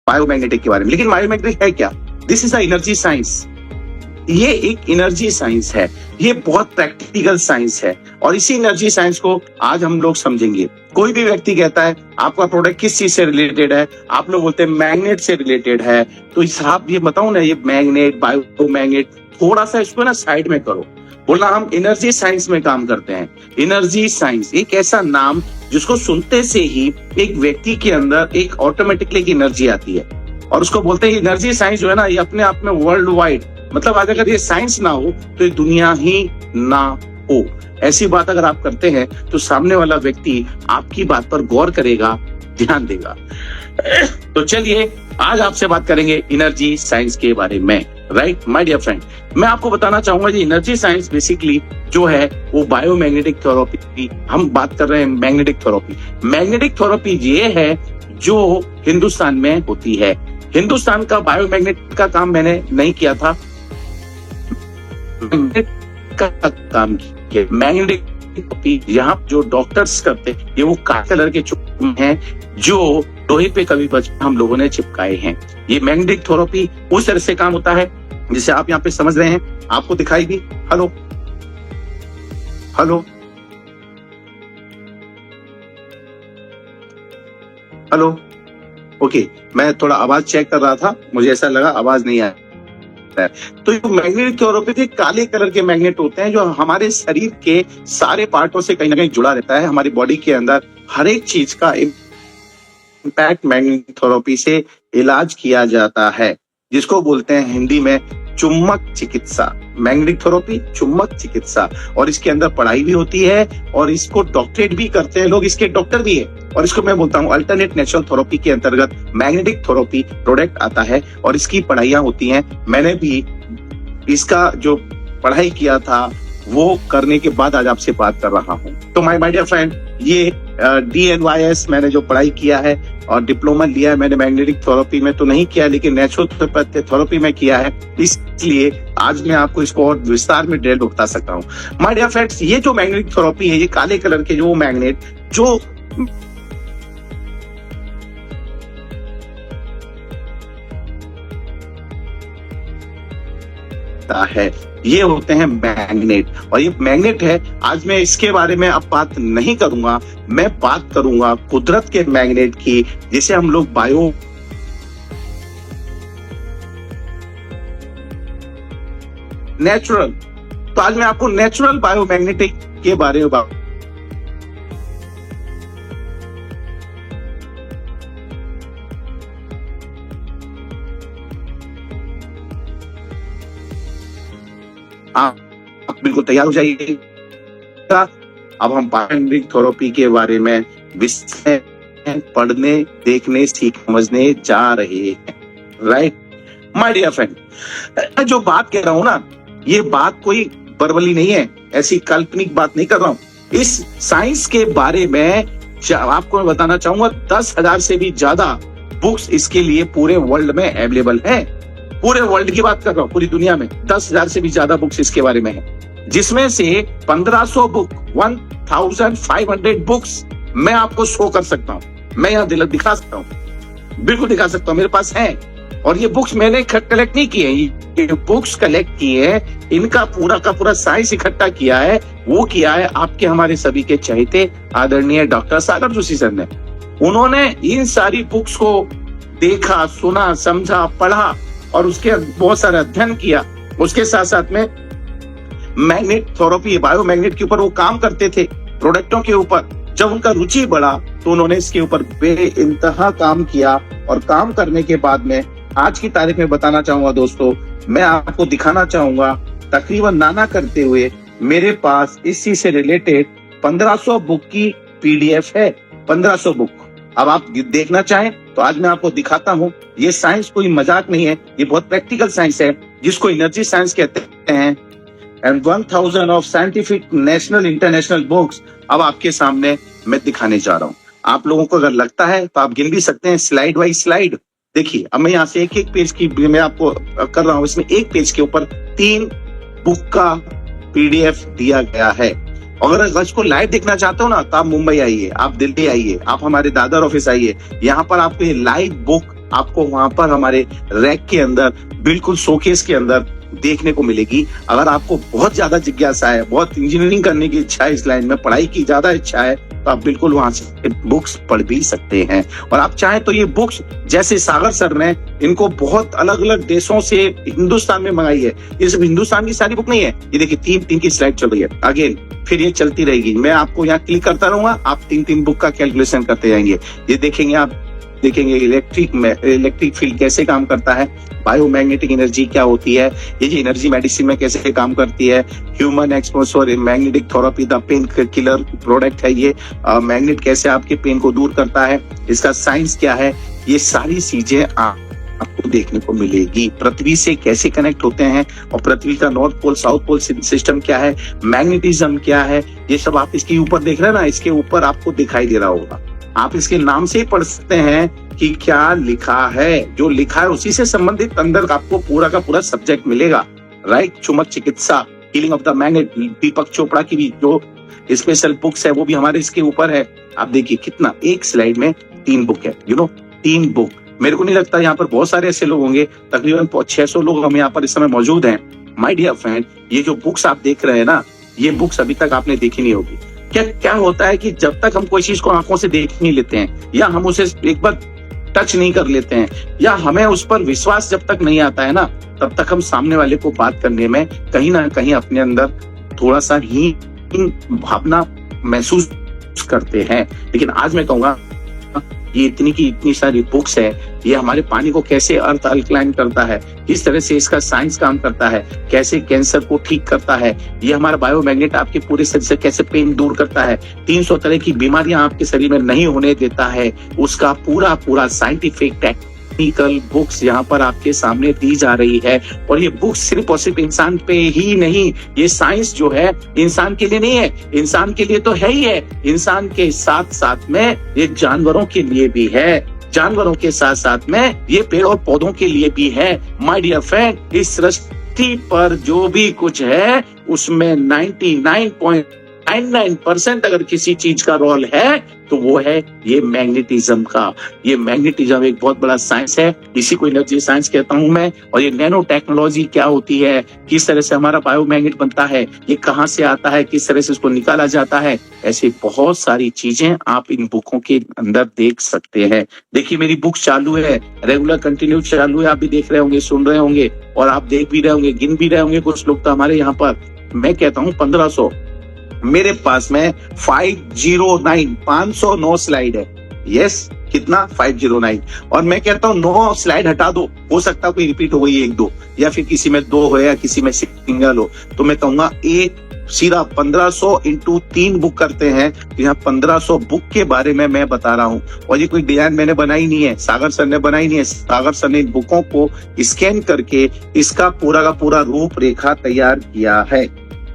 Biomagnetic के बारे में। लेकिन बायोमैग्नेटिक है क्या? This is a energy science. ये एक एनर्जी साइंस है, ये बहुत प्रैक्टिकल साइंस है, और इसी एनर्जी साइंस को आज हम लोग समझेंगे। कोई भी व्यक्ति कहता है आपका प्रोडक्ट किस चीज से रिलेटेड है, आप लोग बोलते हैं मैग्नेट से रिलेटेड है, तो आप ये बताओ ना, ये मैग्नेट, बायोमैग्नेट, थोड़ा सा इसको ना साइड में करो, बोलना हम एनर्जी साइंस में काम करते हैं। एनर्जी साइंस एक ऐसा नाम जिसको सुनते से ही एक व्यक्ति के अंदर एक ऑटोमेटिकली एक एनर्जी आती है, और उसको बोलते हैं एनर्जी साइंस जो है ना, ये अपने आप में वर्ल्ड वाइड, मतलब आज अगर ये साइंस ना हो तो ये दुनिया ही ना हो। ऐसी बात अगर आप करते हैं तो सामने वाला व्यक्ति आपकी बात पर गौर करेगा, ध्यान देगा। तो चलिए आज आपसे बात करेंगे एनर्जी साइंस के बारे में। राइट माय डियर फ्रेंड, मैं आपको बताना चाहूंगा जी, एनर्जी साइंस बेसिकली जो है वो बायोमैग्नेटिक थेरेपी, हम बात कर रहे हैं मैग्नेटिक थेरेपी। मैग्नेटिक थेरेपी ये है जो हिंदुस्तान में होती है। हिंदुस्तान का बायोमैग्नेट का काम मैंने नहीं किया था, का काम किया। मैग्नेटिक थेरेपी यहाँ जो डॉक्टर्स करते हैं, ये वो काले कलर के चुप हैं जो लोहे पे कभी बच हम लोगों ने चिपकाए हैं। ये मैग्नेटिक थेरेपी उस तरह से काम होता है जिसे आप यहाँ पे समझ रहे हैं, आपको दिखाई भी। हेलो हेलो हेलो, ओके, मैं थोड़ा आवाज चेक कर रहा था, मुझे ऐसा लगा आवाज नहीं आया। तो ये मैग्नेटिक थेरेपी काले कलर के मैग्नेट होते हैं जो हमारे शरीर के सारे पार्टों से कहीं ना कहीं जुड़ा रहता है। हमारी बॉडी के अंदर हर एक चीज का इम्पैक्ट मैग्नेटिक थेरेपी से इलाज किया जाता है, जिसको बोलते हैं हिंदी में चुंबक चिकित्सा। मैग्नेटिक थेरेपी चुंबक चिकित्सा, और इसके अंदर पढ़ाई भी होती है और इसको डॉक्टरेट भी करते हैं लोग, इसके डॉक्टर भी है। और इसको मैं बोलता हूँ अल्टरनेट नेचुरल थेरेपी के अंतर्गत मैग्नेटिक थेरेपी प्रोडक्ट आता है और इसकी पढ़ाइयां होती हैं। मैंने भी इसका जो पढ़ाई किया था वो करने के बाद आज आपसे बात कर रहा हूँ। तो माय डियर फ्रेंड, ये DNYS मैंने जो पढ़ाई किया है और डिप्लोमा लिया है मैंने, मैग्नेटिक थेरेपी में तो नहीं किया, लेकिन नेचुरल थेरेपी में किया है, इसलिए आज मैं आपको इसको और विस्तार में डिटेल बता सकता हूँ। माय डियर फ्रेंड्स, ये जो मैग्नेटिक थेरेपी है, ये काले कलर के जो मैग्नेट जो है, ये होते हैं मैग्नेट। और ये मैग्नेट है, आज मैं इसके बारे में अब बात नहीं करूंगा, मैं बात करूंगा कुदरत के मैग्नेट की, जिसे हम लोग बायो नेचुरल। तो आज मैं आपको नेचुरल बायोमैग्नेटिक के बारे में बात आप बिल्कुल तैयार हो जाइएगा। अब हम बायोमैग्नेटिक थेरेपी के बारे में विषय पढ़ने, देखने, समझने जा रहे हैं। राइट माय डियर फ्रेंड, जो बात कह रहा हूं ना, ये बात कोई बरबली नहीं है, ऐसी काल्पनिक बात नहीं कर रहा हूं। इस साइंस के बारे में आपको मैं बताना चाहूंगा 10,000 से भी ज्यादा बुक्स इसके लिए पूरे वर्ल्ड में अवेलेबल है। पूरे वर्ल्ड की बात कर रहा हूँ, पूरी दुनिया में 10,000 से भी ज्यादा बुक्स इसके बारे में है, जिसमें से 1500 बुक 1500 बुक्स मैं आपको शो कर सकता हूँ, मैं यहाँ दिखा सकता हूँ, बिल्कुल दिखा सकता हूँ, मेरे पास है। और ये बुक्स मैंने कलेक्ट नहीं किए, ये बुक्स कलेक्ट किए हैं, इनका पूरा का पूरा साइंस इकट्ठा किया है, वो किया है आपके हमारे सभी के चहेते आदरणीय डॉक्टर सागर जोशी सर ने। उन्होंने इन सारी बुक्स को देखा, सुना, समझा, पढ़ा और उसके बहुत सारा अध्ययन किया। उसके साथ साथ में मैग्नेट थेरेपी, बायोमैग्नेट के ऊपर वो काम करते थे, प्रोडक्टों के ऊपर। जब उनका रुचि बढ़ा तो उन्होंने इसके ऊपर बेइंतहा काम किया, और काम करने के बाद में आज की तारीख में बताना चाहूंगा दोस्तों, मैं आपको दिखाना चाहूंगा तकरीबन नाना करते हुए मेरे पास इसी से रिलेटेड 1500 बुक की PDF है, 1500 बुक। अब आप देखना चाहें तो आज मैं आपको दिखाता हूं। ये साइंस कोई मजाक नहीं है, ये बहुत प्रैक्टिकल साइंस है, जिसको एनर्जी साइंस कहते हैं। And 1000 of scientific national international books अब आपके सामने मैं दिखाने जा रहा हूं। आप लोगों को अगर लगता है तो आप गिन भी सकते हैं स्लाइड बाई स्लाइड। देखिए, अब मैं यहाँ से एक एक पेज की मैं आपको कर रहा हूँ, इसमें एक पेज के ऊपर 3 बुक का PDF दिया गया है। अगर इसको लाइव देखना चाहते हो ना, तो आप मुंबई आइए, आप दिल्ली आइए, आप हमारे दादर ऑफिस आइए, यहाँ पर आपको ये लाइव बुक आपको वहां पर हमारे रैक के अंदर, बिल्कुल शोकेस के अंदर देखने को मिलेगी। अगर आपको बहुत ज्यादा जिज्ञासा है, बहुत इंजीनियरिंग करने की इच्छा है, इस लाइन में पढ़ाई की ज्यादा इच्छा है, तो आप बिल्कुल वहां से बुक्स पढ़ भी सकते हैं। और आप चाहें तो ये बुक्स, जैसे सागर सर ने इनको बहुत अलग अलग देशों से हिंदुस्तान में मंगाई है, ये सिर्फ हिंदुस्तान की सारी बुक नहीं है। ये देखिए 3 की स्लाइड चल रही है, अगेन फिर ये चलती रहेगी। मैं आपको यहाँ क्लिक करता रहूंगा, आप 3 बुक का कैलकुलेशन करते जाएंगे। ये देखेंगे, आप देखेंगे इलेक्ट्रिक फील्ड कैसे काम करता है, बायोमैग्नेटिक एनर्जी क्या होती है, ये जो एनर्जी मेडिसिन में कैसे काम करती है, human exposure magnetic therapy the pain killer product है, ये मैग्नेट कैसे आपके पेन को दूर करता है, इसका साइंस क्या है, ये सारी चीजें आपको देखने को मिलेगी। पृथ्वी से कैसे कनेक्ट होते हैं और पृथ्वी का north pole south pole system क्या है, मैग्नेटिज्म क्या है, ये सब आप इसके ऊपर देख रहे हैं ना, इसके ऊपर आपको दिखाई दे रहा होगा। आप इसके नाम से ही पढ़ सकते हैं कि क्या लिखा है, जो लिखा है उसी से संबंधित अंदर आपको पूरा का पूरा सब्जेक्ट मिलेगा। राइट, चुंबक चिकित्सा, हीलिंग ऑफ द मैग्नेट, दीपक चोपड़ा की भी जो स्पेशल बुक्स है वो भी हमारे इसके ऊपर है। आप देखिए कितना, एक स्लाइड में 3 बुक है, 3 बुक। मेरे को नहीं लगता यहाँ पर बहुत सारे ऐसे लोग होंगे, तकरीबन 600 लोग हम यहाँ पर इस समय मौजूद हैं। माय डियर फ्रेंड, ये जो बुक्स आप देख रहे हैं ना, ये बुक्स अभी तक आपने देखी नहीं होगी। क्या होता है कि जब तक हम कोई चीज को आंखों से देख नहीं लेते हैं, या हम उसे एक बार टच नहीं कर लेते हैं, या हमें उस पर विश्वास जब तक नहीं आता है ना, तब तक हम सामने वाले को बात करने में कहीं ना कहीं अपने अंदर थोड़ा सा ही भावना महसूस करते हैं। लेकिन आज मैं कहूंगा, ये इतनी सारी बुक्स है, ये हमारे पानी को कैसे अर्थ अल्कलाइन करता है, किस तरह से इसका साइंस काम करता है, कैसे कैंसर को ठीक करता है, ये हमारा बायोमैग्नेट आपके पूरे शरीर से कैसे पेन दूर करता है, 300 तरह की बीमारियां आपके शरीर में नहीं होने देता है, उसका पूरा साइंटिफिक टेक्निकल बुक्स यहाँ पर आपके सामने दी जा रही है। और ये बुक्स सिर्फ और सिर्फ इंसान पे ही नहीं, ये साइंस जो है इंसान के लिए नहीं है, इंसान के लिए तो है ही है, इंसान के साथ साथ में ये जानवरों के लिए भी है, जानवरों के साथ साथ में ये पेड़ और पौधों के लिए भी है। माय डियर फ्रेंड, इस सृष्टि पर जो भी कुछ है उसमें 99.99% अगर किसी चीज का रोल है तो वो है ये मैग्नेटिज्म का। ये मैग्नेटिज्म एक बहुत बड़ा साइंस है, इसी को एनर्जी साइंस कहता हूं मैं। और ये नैनो टेक्नोलॉजी क्या होती है, किस तरह से हमारा बायोमैग्नेट बनता है, ये कहां से आता है, किस तरह से इसको निकाला जाता है, ऐसी बहुत सारी चीजें आप इन बुकों के अंदर देख सकते हैं। देखिए मेरी बुक चालू है, रेगुलर कंटिन्यू चालू है, आप भी देख रहे होंगे, सुन रहे होंगे, और आप देख भी रहे होंगे, गिन भी रहे होंगे कुछ लोग तो हमारे यहाँ पर। मैं कहता हूँ 1500, मेरे पास में 509 स्लाइड है। यस, कितना 509। और मैं कहता हूँ 9 स्लाइड हटा दो, हो सकता है कोई रिपीट हो गई 1-2, या फिर किसी में 2 हो या किसी में सिंगल हो, तो मैं कहूंगा एक सीधा 1500 इंटू 3 बुक करते हैं। तो यहाँ 1500 बुक के बारे में मैं बता रहा हूँ। और ये कोई डिजाइन मैंने बनाई नहीं है, सागर सर ने बनाई नहीं है, सागर सर ने इन बुकों को स्कैन करके इसका पूरा का पूरा रूपरेखा तैयार किया है।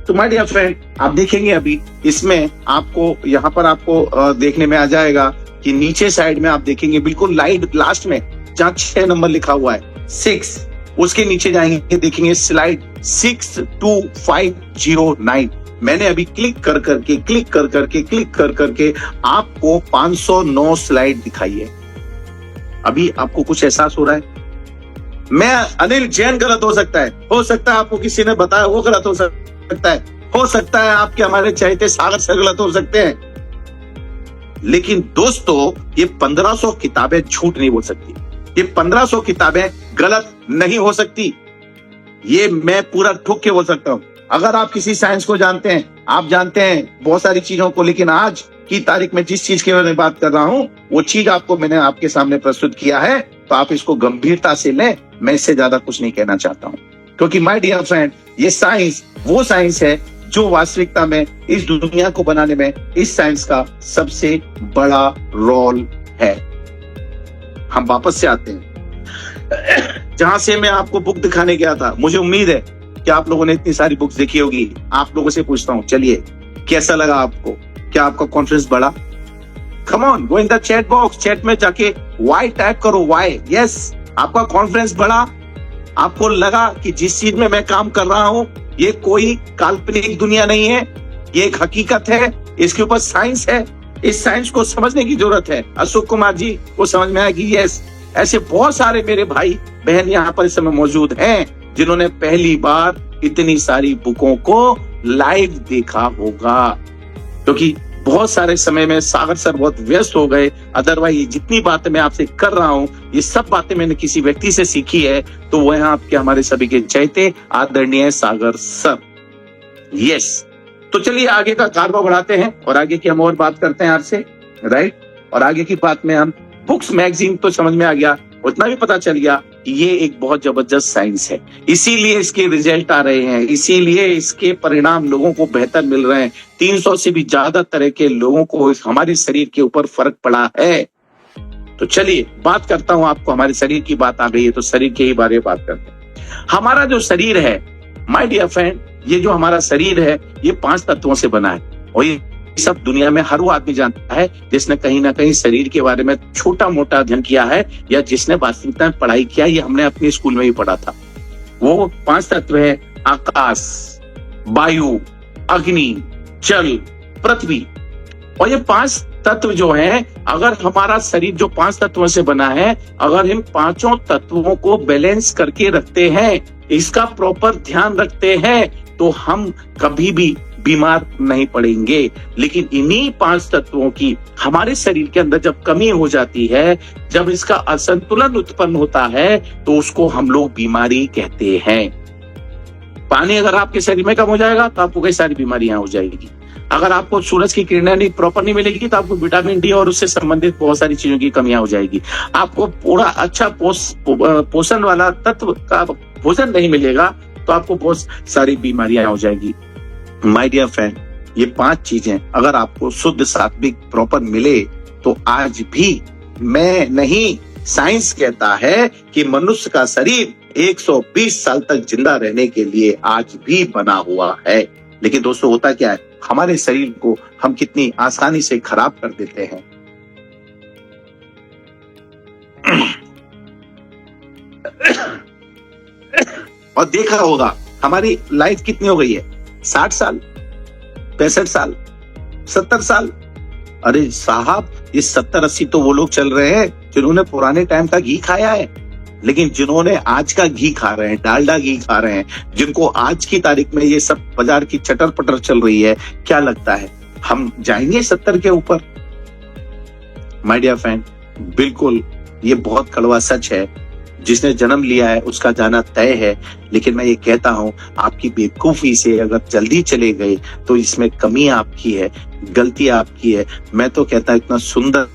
तो माय डियर फ्रेंड, आप देखेंगे अभी इसमें आपको यहाँ पर आपको देखने में आ जाएगा कि नीचे साइड में आप देखेंगे बिल्कुल लाइट लास्ट में जहाँ 6 नंबर लिखा हुआ है 6, उसके नीचे जाएंगे देखेंगे स्लाइड 62509। मैंने अभी क्लिक कर करके आपको 509 स्लाइड दिखाई है। अभी आपको कुछ एहसास हो रहा है? मैं अनिल जैन गलत हो सकता है आपको किसी ने बताया वो गलत हो सकता है आपके हमारे चाहते सागर से गलत हो सकते हैं, लेकिन दोस्तों ये 1500 किताबें झूठ नहीं बोल सकती, ये 1500 किताबें गलत नहीं हो सकती, ये मैं पूरा ठोक के बोल सकता हूं। अगर आप किसी साइंस को जानते हैं, आप जानते हैं बहुत सारी चीजों को, लेकिन आज की तारीख में जिस चीज के बारे में बात कर रहा हूं वो चीज आपको मैंने आपके सामने प्रस्तुत किया है, तो आप इसको गंभीरता से लें। मैं इससे ज्यादा कुछ नहीं कहना चाहता हूं, क्योंकि माय डियर फ्रेंड, ये साइंस वो साइंस है जो वास्तविकता में इस दुनिया को बनाने में इस साइंस का सबसे बड़ा रोल है। हम वापस से आते हैं जहां से मैं आपको बुक दिखाने गया था। मुझे उम्मीद है कि आप लोगों ने इतनी सारी बुक्स देखी होगी। आप लोगों से पूछता हूं, चलिए कैसा लगा आपको? क्या आपका कॉन्फिडेंस बढ़ा? Come on, go in the chat box, chat में जाके वाई टाइप करो, वाई। यस, आपका कॉन्फिडेंस बढ़ा? आपको लगा कि जिस चीज में मैं काम कर रहा हूं ये कोई काल्पनिक दुनिया नहीं है, ये एक हकीकत है, इसके ऊपर साइंस है, इस साइंस को समझने की जरूरत है। अशोक कुमार जी को समझ में आया कि यस, ऐसे बहुत सारे मेरे भाई बहन यहाँ पर इस समय मौजूद हैं जिन्होंने पहली बार इतनी सारी बुकों को लाइव देखा होगा, क्योंकि बहुत सारे समय में सागर सर बहुत व्यस्त हो गए। अदरवाइज जितनी बातें मैं आपसे कर रहा हूं ये सब बातें मैंने किसी व्यक्ति से सीखी है, तो वह आपके हमारे सभी के चैते आदरणीय सागर सर। यस, तो चलिए आगे का कारवा बढ़ाते हैं और आगे की हम और बात करते हैं आपसे, राइट। और आगे की बात में हम बुक्स मैगजीन तो समझ में आ गया, उतना भी पता चल गया कि ये एक बहुत जबरदस्त साइंस है, इसीलिए इसके रिजल्ट आ रहे हैं, इसीलिए इसके परिणाम लोगों को बेहतर मिल रहे हैं। 300 से भी ज्यादा तरह के लोगों को हमारे शरीर के ऊपर फर्क पड़ा है। तो चलिए बात करता हूं, आपको हमारे शरीर की बात आ गई है तो शरीर के ही बारे में बात करते हैं। हमारा जो शरीर है माय डियर फ्रेंड, ये जो हमारा शरीर है ये 5 तत्वों से बना है, और ये सब दुनिया में हर वो आदमी जानता है जिसने कहीं ना कहीं शरीर के बारे में छोटा मोटा अध्ययन किया है या जिसने वास्तविकता में पढ़ाई किया। ये हमने अपने स्कूल में ही पढ़ा था। वो 5 तत्व है आकाश, वायु, अग्नि, जल, पृथ्वी। और ये 5 तत्व जो है, अगर हमारा शरीर जो 5 तत्वों से बना है, अगर इन 5 तत्वों को बैलेंस करके रखते हैं, इसका प्रॉपर ध्यान रखते हैं, तो हम कभी भी बीमार नहीं पड़ेंगे। लेकिन इन्हीं 5 तत्वों की हमारे शरीर के अंदर जब कमी हो जाती है, जब इसका असंतुलन उत्पन्न होता है, तो उसको हम लोग बीमारी कहते हैं। पानी अगर आपके शरीर में कम हो जाएगा तो आपको कई सारी बीमारियां हो जाएगी। अगर आपको सूरज की किरणें प्रॉपर नहीं मिलेगी तो आपको विटामिन डी और उससे संबंधित बहुत सारी चीजों की कमियां हो जाएगी। आपको पूरा अच्छा पोषण वाला तत्व का भोजन नहीं मिलेगा तो आपको बहुत सारी बीमारियां हो जाएगी। माय डियर फ्रेंड, ये 5 चीजें अगर आपको शुद्ध सात्विक प्रॉपर मिले तो आज भी मैं नहीं, साइंस कहता है कि मनुष्य का शरीर 120 साल तक जिंदा रहने के लिए आज भी बना हुआ है। लेकिन दोस्तों होता क्या है, हमारे शरीर को हम कितनी आसानी से खराब कर देते हैं। और देखा होगा हमारी लाइफ कितनी हो गई है, 60 साल, 65 साल, 70 साल। अरे साहब, ये 70-80 तो वो लोग चल रहे हैं जिन्होंने पुराने टाइम का घी खाया है, लेकिन जिन्होंने आज का घी खा रहे हैं, डालडा घी खा रहे हैं, जिनको आज की तारीख में ये सब बाजार की चटर पटर चल रही है, क्या लगता है हम जाएंगे 70 के ऊपर? माय डियर फ्रेंड, बिल्कुल ये बहुत कड़वा सच है। जिसने जन्म लिया है उसका जाना तय है। लेकिन मैं ये कहता हूं, आपकी बेवकूफी से अगर जल्दी चले गए तो इसमें कमी आपकी है, गलती आपकी है। मैं तो कहता इतना सुंदर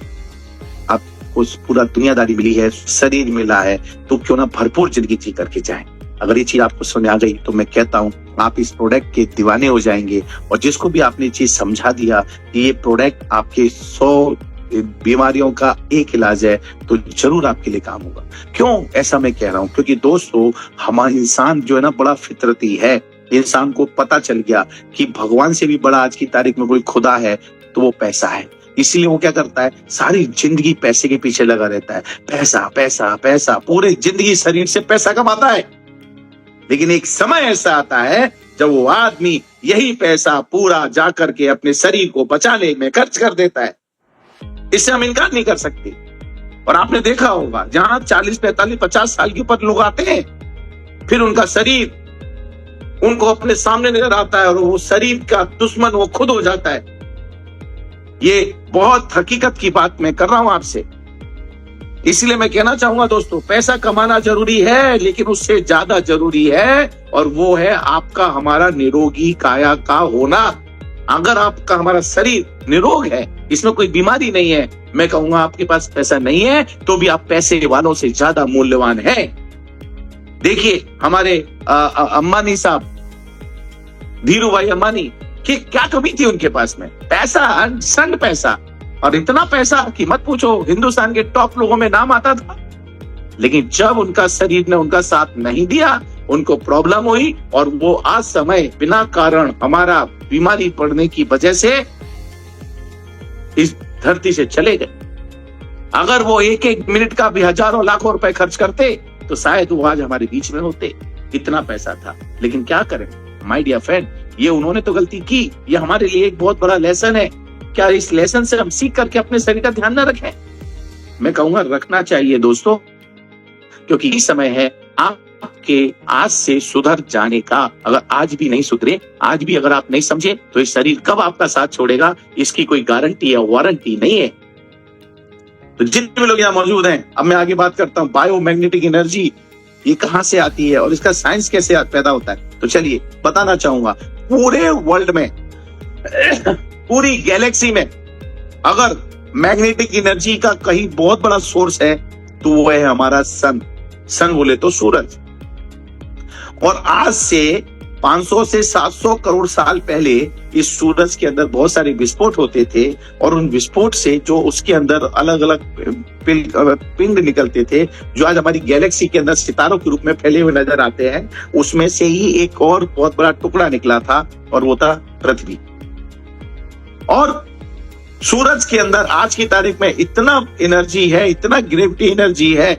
आपको पूरा दुनियादारी मिली है, शरीर मिला है, तो क्यों ना भरपूर जिंदगी जी करके जाएं। अगर ये चीज आपको समझ आ गई तो मैं कहता हूं आप इस प्रोडक्ट के दीवाने हो जाएंगे। और जिसको भी आपने चीज समझा दिया कि ये प्रोडक्ट आपके 100 बीमारियों का एक इलाज है, तो जरूर आपके लिए काम होगा। क्यों ऐसा मैं कह रहा हूं? क्योंकि दोस्तों हमारा इंसान जो है ना बड़ा फितरती है। इंसान को पता चल गया कि भगवान से भी बड़ा आज की तारीख में कोई खुदा है तो वो पैसा है। इसलिए वो क्या करता है, सारी जिंदगी पैसे के पीछे लगा रहता है। पैसा पैसा पैसा, पूरे जिंदगी शरीर से पैसा कमाता है। लेकिन एक समय ऐसा आता है जब वो आदमी यही पैसा पूरा जाकर के अपने शरीर को बचाने में खर्च कर देता है। इससे हम इनकार नहीं कर सकते। और आपने देखा होगा जहां 40, 45, 50 साल के ऊपर लोग आते हैं, फिर उनका शरीर उनको अपने सामने नजर आता है और वो शरीर का दुश्मन वो खुद हो जाता है। ये बहुत हकीकत की बात मैं कर रहा हूं आपसे। इसलिए मैं कहना चाहूंगा दोस्तों, पैसा कमाना जरूरी है, लेकिन उससे ज्यादा जरूरी है और वो है आपका हमारा निरोगी काया का होना। अगर आपका हमारा शरीर निरोग है, इसमें कोई बीमारी नहीं है, मैं कहूंगा आपके पास पैसा नहीं है तो भी आप पैसे वालों से ज्यादा मूल्यवान हैं। देखिए हमारे अंबानी साहब, धीरू भाई अंबानी, कि क्या कमी थी उनके पास में? पैसा, संड पैसा, और इतना पैसा कि मत पूछो, हिंदुस्तान के टॉप लोगों में नाम आता था। लेकिन जब उनका शरीर ने उनका साथ नहीं दिया, उनको प्रॉब्लम हुई और वो आज समय बिना कारण हमारा बीमारी पड़ने की वजह से इस धरती से चले गए। अगर वो एक एक मिनट का भी हजारों लाखों रुपए खर्च करते तो शायद वो आज हमारे बीच में होते। इतना पैसा था। लेकिन क्या करें माय डियर फ्रेंड, ये उन्होंने तो गलती की। ये हमारे लिए एक बहुत बड़ा लेसन है। क्या इस लेसन से हम सीख करके अपने शरीर का ध्यान न रखें? मैं कहूंगा रखना चाहिए दोस्तों। क्योंकि ये समय है आपके आज से सुधर जाने का। अगर आज भी नहीं सुधरे, आज भी अगर आप नहीं समझे, तो ये शरीर कब आपका साथ छोड़ेगा, इसकी कोई गारंटी या वारंटी नहीं है। तो जितने भी लोग यहाँ मौजूद हैं, अब मैं आगे बात करता हूँ बायोमैग्नेटिक एनर्जी ये कहां से आती है और इसका साइंस कैसे पैदा होता है। तो चलिए बताना चाहूंगा, पूरे वर्ल्ड में पूरी गैलेक्सी में अगर मैग्नेटिक एनर्जी का कहीं बहुत बड़ा सोर्स है तो वो है हमारा सन बोले तो सूरज। और आज से 500 से 700 करोड़ साल पहले इस सूरज के अंदर बहुत सारे विस्फोट होते थे और उन विस्फोट से जो उसके अंदर अलग अलग पिंड निकलते थे, जो आज हमारी गैलेक्सी के अंदर सितारों के रूप में फैले हुए नजर आते हैं, उसमें से ही एक और बहुत बड़ा टुकड़ा निकला था और वो था पृथ्वी। और सूरज के अंदर आज की तारीख में इतना एनर्जी है, इतना ग्रेविटी एनर्जी है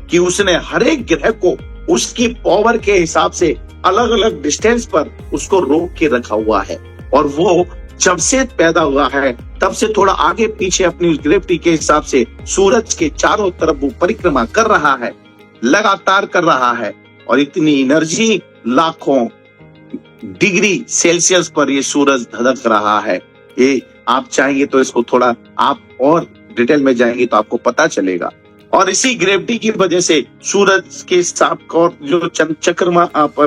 कि उसने हर एक ग्रह को उसकी पावर के हिसाब से अलग अलग डिस्टेंस पर उसको रोक के रखा हुआ है। और वो जब से पैदा हुआ है तब से थोड़ा आगे पीछे अपनी उस ग्रेविटी के हिसाब से सूरज के चारों तरफ वो परिक्रमा कर रहा है, लगातार कर रहा है। और इतनी एनर्जी, लाखों डिग्री सेल्सियस पर ये सूरज धधक रहा है। ये आप चाहेंगे तो इसको थोड़ा आप और डिटेल में जाएंगे तो आपको पता चलेगा। और इसी ग्रेविटी की वजह से सूरज के साथ और जो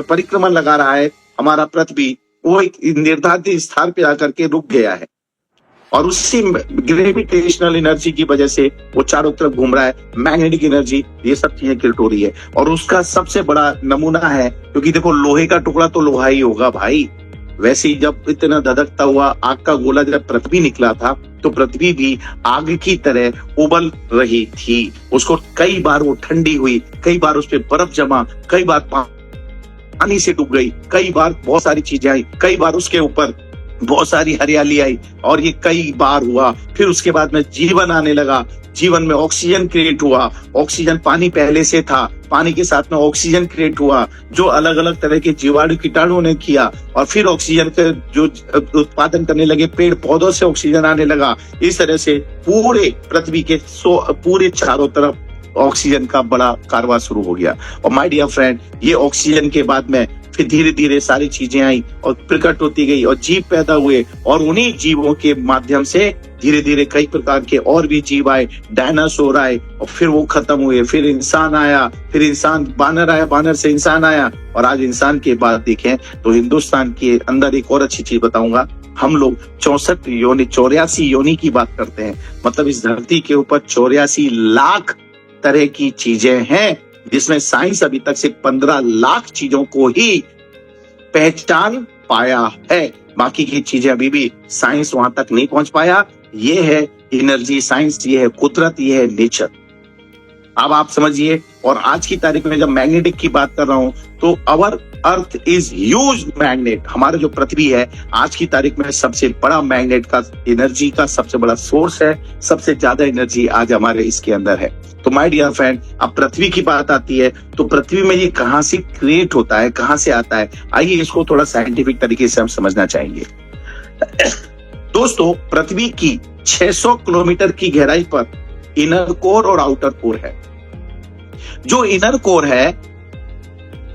परिक्रमा लगा रहा है हमारा पृथ्वी, वो एक निर्धारित स्थान पे आकर के रुक गया है। और उसी ग्रेविटेशनल एनर्जी की वजह से वो चारों तरफ घूम रहा है। मैग्नेटिक एनर्जी, ये सब चीजें क्रिएट हो रही है। और उसका सबसे बड़ा नमूना है, क्योंकि देखो लोहे का टुकड़ा तो लोहा ही होगा भाई। वैसे ही जब इतना धधकता हुआ आग का गोला जब पृथ्वी निकला था तो पृथ्वी भी आग की तरह उबल रही थी। उसको कई बार वो ठंडी हुई, कई बार उस पर बर्फ जमा, कई बार पानी से डूब गई, कई बार बहुत सारी चीजें आई, कई बार उसके ऊपर बहुत सारी हरियाली आई। और ये कई बार हुआ। फिर उसके बाद में जीवन आने लगा। जीवन में ऑक्सीजन क्रिएट हुआ। ऑक्सीजन, पानी पहले से था, पानी के साथ में ऑक्सीजन क्रिएट हुआ, जो अलग अलग तरह के जीवाणु कीटाणुओं ने किया। और फिर ऑक्सीजन का जो उत्पादन करने लगे, पेड़ पौधों से ऑक्सीजन आने लगा। इस तरह से पूरे पृथ्वी के पूरे चारों तरफ ऑक्सीजन का बड़ा कारवां शुरू हो गया। और माय डियर फ्रेंड, ये ऑक्सीजन के बाद में फिर धीरे धीरे सारी चीजें आई और प्रकट होती गई और जीव पैदा हुए। और उन्हीं जीवों के माध्यम से धीरे धीरे कई प्रकार के और भी जीव आए, डायनासोर आए और फिर वो खत्म हुए। फिर इंसान आया, फिर इंसान, बानर आया, बानर से इंसान आया। और आज इंसान के बाद देखें तो हिंदुस्तान के अंदर एक और अच्छी चीज बताऊंगा, हम लोग 84 योनि की बात करते हैं। मतलब इस धरती के ऊपर 84 लाख तरह की चीजें हैं, जिसमें साइंस अभी तक सिर्फ 15 लाख चीजों को ही पहचान पाया है। बाकी की चीजें अभी भी साइंस वहां तक नहीं पहुंच पाया। ये है एनर्जी साइंस, ये है कुदरत, ये है नेचर। अब आप समझिए। और आज की तारीख में जब मैग्नेटिक की बात कर रहा हूं तो अवर अर्थ इज ह्यूज मैग्नेट। हमारा जो पृथ्वी है आज की तारीख में सबसे बड़ा मैग्नेट का एनर्जी का सबसे बड़ा सोर्स है। सबसे ज्यादा एनर्जी आज हमारे इसके अंदर है। तो माय डियर फ्रेंड, अब पृथ्वी की बात आती है तो पृथ्वी में ये कहां से क्रिएट होता है, कहां से आता है, आइए इसको थोड़ा साइंटिफिक तरीके से हम समझना चाहेंगे। दोस्तों, पृथ्वी की 600 किलोमीटर की गहराई पर इनर कोर और आउटर कोर है। जो इनर कोर है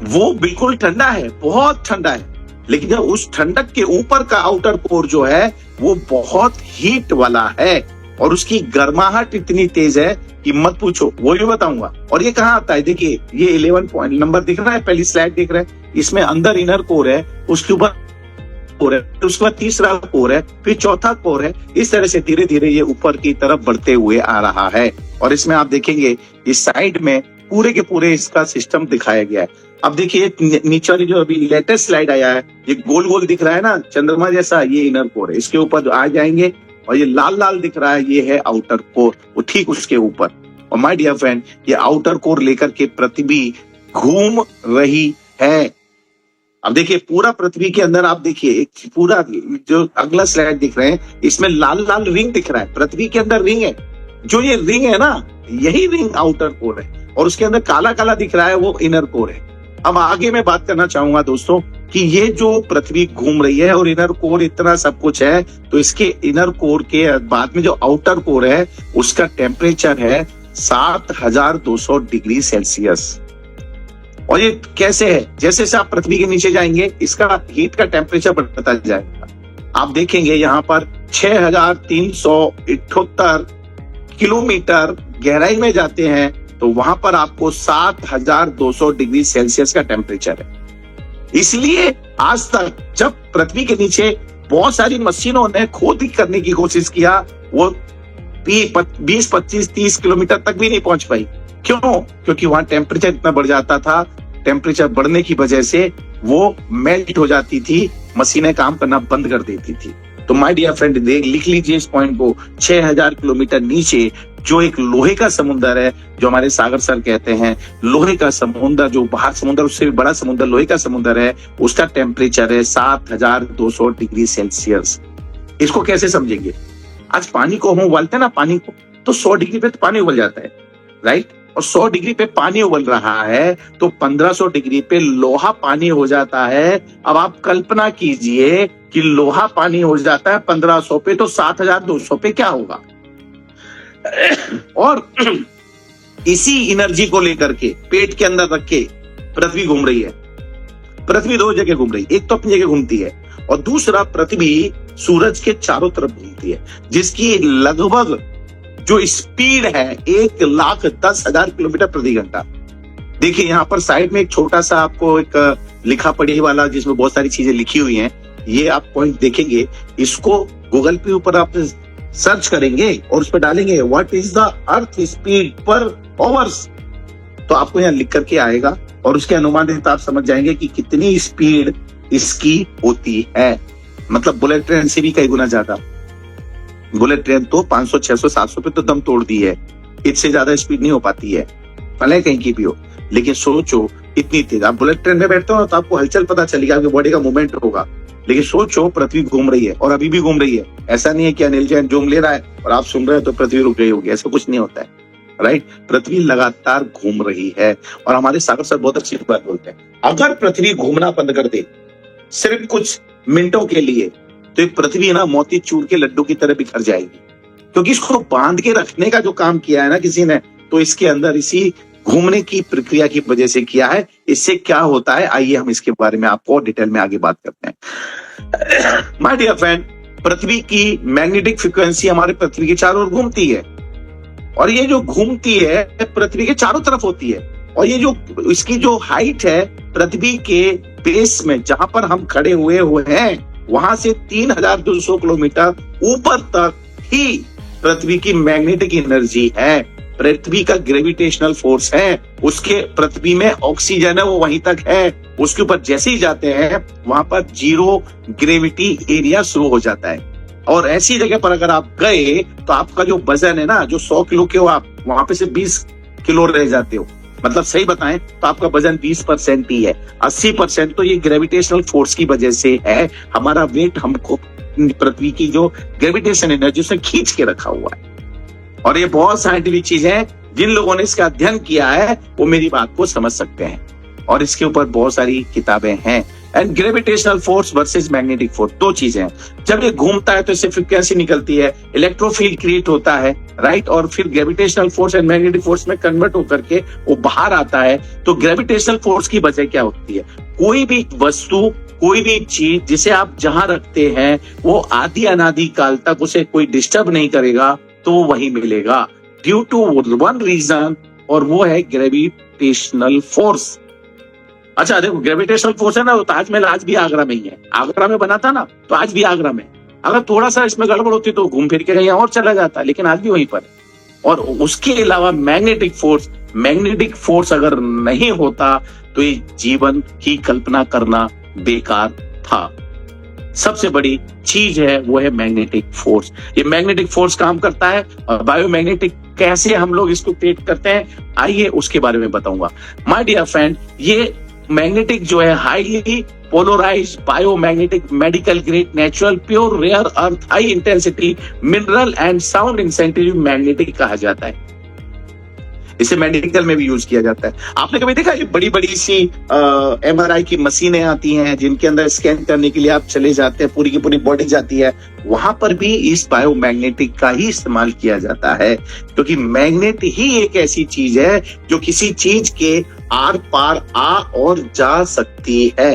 वो बिल्कुल ठंडा है, बहुत ठंडा है। लेकिन जब उस ठंडक के ऊपर का आउटर कोर जो है वो बहुत हीट वाला है और उसकी गर्माहट इतनी तेज है कि मत पूछो, वो भी बताऊंगा। और ये कहाँ आता है, देखिए ये 11 पॉइंट नंबर दिख रहा है, पहली स्लाइड दिख रहा है, इसमें अंदर इनर कोर है, उसके ऊपर कोर है, उसके बाद तीसरा कोर है, फिर चौथा कोर है। इस तरह से धीरे धीरे ये ऊपर की तरफ बढ़ते हुए आ रहा है। और इसमें आप देखेंगे इस साइड में पूरे के पूरे इसका सिस्टम दिखाया गया है। अब देखिए नीचे वाली जो अभी लेटेस्ट स्लाइड आया है, ये गोल गोल दिख रहा है ना चंद्रमा जैसा, ये इनर कोर है। इसके ऊपर जो आ जाएंगे और ये लाल लाल दिख रहा है, ये है आउटर कोर, वो ठीक उसके ऊपर। और माय डियर फ्रेंड, ये आउटर कोर लेकर के पृथ्वी घूम रही है। अब देखिए पूरा पृथ्वी के अंदर आप देखिए एक पूरा जो अगला स्लाइड दिख रहे हैं, इसमें लाल लाल रिंग दिख रहा है, पृथ्वी के अंदर रिंग है। जो ये रिंग है ना, यही रिंग आउटर कोर है और उसके अंदर काला काला दिख रहा है, वो इनर कोर है। अब आगे मैं बात करना चाहूंगा दोस्तों कि ये जो पृथ्वी घूम रही है और इनर कोर इतना सब कुछ है, तो इसके इनर कोर के बाद में जो आउटर कोर है उसका टेम्परेचर है 7200 डिग्री सेल्सियस। और ये कैसे है? जैसे जैसे आप पृथ्वी के नीचे जाएंगे इसका हीट का टेम्परेचर बढ़ता जाएगा। आप देखेंगे यहाँ पर 6378 किलोमीटर गहराई में जाते हैं तो वहां पर आपको 7200 डिग्री सेल्सियस का टेम्परेचर है। इसलिए आज तक जब पृथ्वी के नीचे बहुत सारी मशीनों ने खोद करने की कोशिश किया, वो 20, 25, 30 किलोमीटर तक भी नहीं पहुंच पाई। क्यों? क्योंकि वहां टेम्परेचर इतना बढ़ जाता था। टेम्परेचर बढ़ने की वजह से वो मेल्ट हो जाती थी, मशीनें काम करना बंद कर देती थी। तो माय डियर फ्रेंड, लिख लीजिए इस पॉइंट को। 6000 किलोमीटर नीचे जो एक लोहे का समुद्र है, जो हमारे सागर सर कहते हैं लोहे का समुद्र, जो बाहर समुद्र उससे भी बड़ा समुद्र लोहे का समुद्र है, उसका टेम्परेचर है 7200 डिग्री सेल्सियस। इसको कैसे समझेंगे? आज पानी को हम उबालते हैं ना, पानी को, तो 100 डिग्री पे तो पानी उबल जाता है, राइट? और 100 डिग्री पे पानी उबल रहा है तो 1500 डिग्री पे लोहा पानी हो जाता है। अब आप कल्पना कीजिए कि लोहा पानी हो जाता है 1500 पे, तो 7200 पे क्या होगा? और इसी एनर्जी को लेकर के पेट के अंदर रख के पृथ्वी घूम रही है। पृथ्वी दो जगह घूम रही है, एक तो अपनी जगह घूमती है और दूसरा पृथ्वी सूरज के चारों तरफ घूमती है, जिसकी लगभग जो स्पीड है 1,10,000 किलोमीटर प्रति घंटा। देखिए यहाँ पर साइड में एक छोटा सा आपको एक लिखा पढ़ी वाला जिसमें बहुत सारी चीजें लिखी हुई हैं, ये आप पॉइंट देखेंगे। इसको गूगल पे ऊपर आप सर्च करेंगे और उस पर डालेंगे what is the earth speed पर आवर्स, तो आपको यहाँ लिख करके आएगा और उसके अनुमानित आप समझ जाएंगे कि कितनी स्पीड इसकी होती है। मतलब बुलेट ट्रेन से भी कई गुना ज्यादा। बुलेट ट्रेन तो 500, 600, 700 पे तो दम तोड़ दी है, इससे ज्यादा स्पीड नहीं हो पाती है, भले कहीं की भी हो। लेकिन सोचो इतनी तेज, आप बुलेट ट्रेन में बैठते हो तो आपको हलचल पता चलेगा, आपकी बॉडी का मूवमेंट होगा। लेकिन सोचो पृथ्वी घूम रही है और अभी भी घूम रही है। ऐसा नहीं है कि अनिल जैन जोम ले रहा है और आप सुन रहे हो तो पृथ्वी रुक गई होगी, ऐसा कुछ नहीं होता है, राइट? पृथ्वी लगातार घूम रही है। और हमारे सागर सर बहुत अच्छी बात बोलते हैं, अगर पृथ्वी घूमना बंद कर दे सिर्फ कुछ मिनटों के लिए तो ये पृथ्वी ना मोतीचूर के लड्डू की तरह बिखर जाएगी। क्योंकि इसको बांध के रखने का जो काम किया है ना किसी ने, तो इसके अंदर इसी घूमने की प्रक्रिया की वजह से किया है। इससे क्या होता है, आइए हम इसके बारे में आपको डिटेल में आगे बात करते हैं। माय डियर फ्रेंड, पृथ्वी की मैग्नेटिक फ्रीक्वेंसी हमारे पृथ्वी के चारों ओर घूमती है और ये जो घूमती है पृथ्वी के चारों तरफ होती है। और ये जो इसकी जो हाइट है पृथ्वी के बेस में जहां पर हम खड़े हुए हैं वहां से 3200 किलोमीटर ऊपर तक ही पृथ्वी की मैग्नेटिक एनर्जी है, पृथ्वी का ग्रेविटेशनल फोर्स है, उसके पृथ्वी में ऑक्सीजन है वो वहीं तक है। उसके ऊपर जैसे ही जाते हैं वहां पर जीरो ग्रेविटी एरिया शुरू हो जाता है। और ऐसी जगह पर अगर आप गए तो आपका जो वजन है ना, जो 100 किलो के हो आप, वहां पे से 20 किलो रह जाते हो। मतलब सही बताएं तो आपका वजन 20% ही है, 80% तो ये ग्रेविटेशनल फोर्स की वजह से है। हमारा वेट हमको पृथ्वी की जो ग्रेविटेशन एनर्जी से खींच के रखा हुआ है। और ये बहुत साइंटिफिक चीज है, जिन लोगों ने इसका अध्ययन किया है वो मेरी बात को समझ सकते हैं। और इसके ऊपर बहुत सारी किताबें हैं। And gravitational force versus magnetic force, दो चीजें हैं। जब ये घूमता है तो इससे फ्रीक्वेंसी निकलती है, इलेक्ट्रोफील्ड क्रिएट होता है, राइट? और फिर gravitational force and magnetic force में कन्वर्ट होकर के वो बाहर आता है। तो ग्रेविटेशनल फोर्स की वजह क्या होती है? कोई भी वस्तु, कोई भी चीज जिसे आप जहां रखते हैं वो आदि अनादि काल तक उसे कोई डिस्टर्ब नहीं करेगा तो वो वही मिलेगा, ड्यू टू वन रीजन, और वो है ग्रेविटेशनल फोर्स। अच्छा देखो, ग्रेविटेशनल फोर्स है ना, वो ताजमहल आज भी आगरा में ही है। आगरा में बना था ना, तो आज भी आगरा में। अगर थोड़ा सा इसमें गड़बड़ होती तो घूम फिर के कहीं और चला जाता, लेकिन आज भी वहीं पर। और उसके अलावा मैग्नेटिक फोर्स अगर नहीं होता तो ये जीवन की कल्पना करना बेकार था। सबसे बड़ी चीज है वो है मैग्नेटिक फोर्स। ये मैग्नेटिक फोर्स काम करता है और बायोमैग्नेटिक कैसे हम लोग इसको क्रिएट करते हैं, आइए उसके बारे में बताऊंगा। माय डियर फ्रेंड, ये मैग्नेटिक जो है highly polarised biomagnetic medical grade natural pure rare earth high intensity mineral and sound insensitive magnetic कहा जाता है। इसे मेडिकल में भी यूज किया जाता है। आपने कभी देखा ये बड़ी बड़ी सी MRI की मशीनें आती हैं जिनके अंदर स्कैन करने के लिए आप चले जाते हैं, पूरी की पूरी बॉडी जाती है, वहां पर भी इस बायोमैग्नेटिक का ही इस्तेमाल किया जाता है, क्योंकि मैग्नेट ही एक ऐसी चीज है जो किसी चीज के आर पार आ और जा सकती है।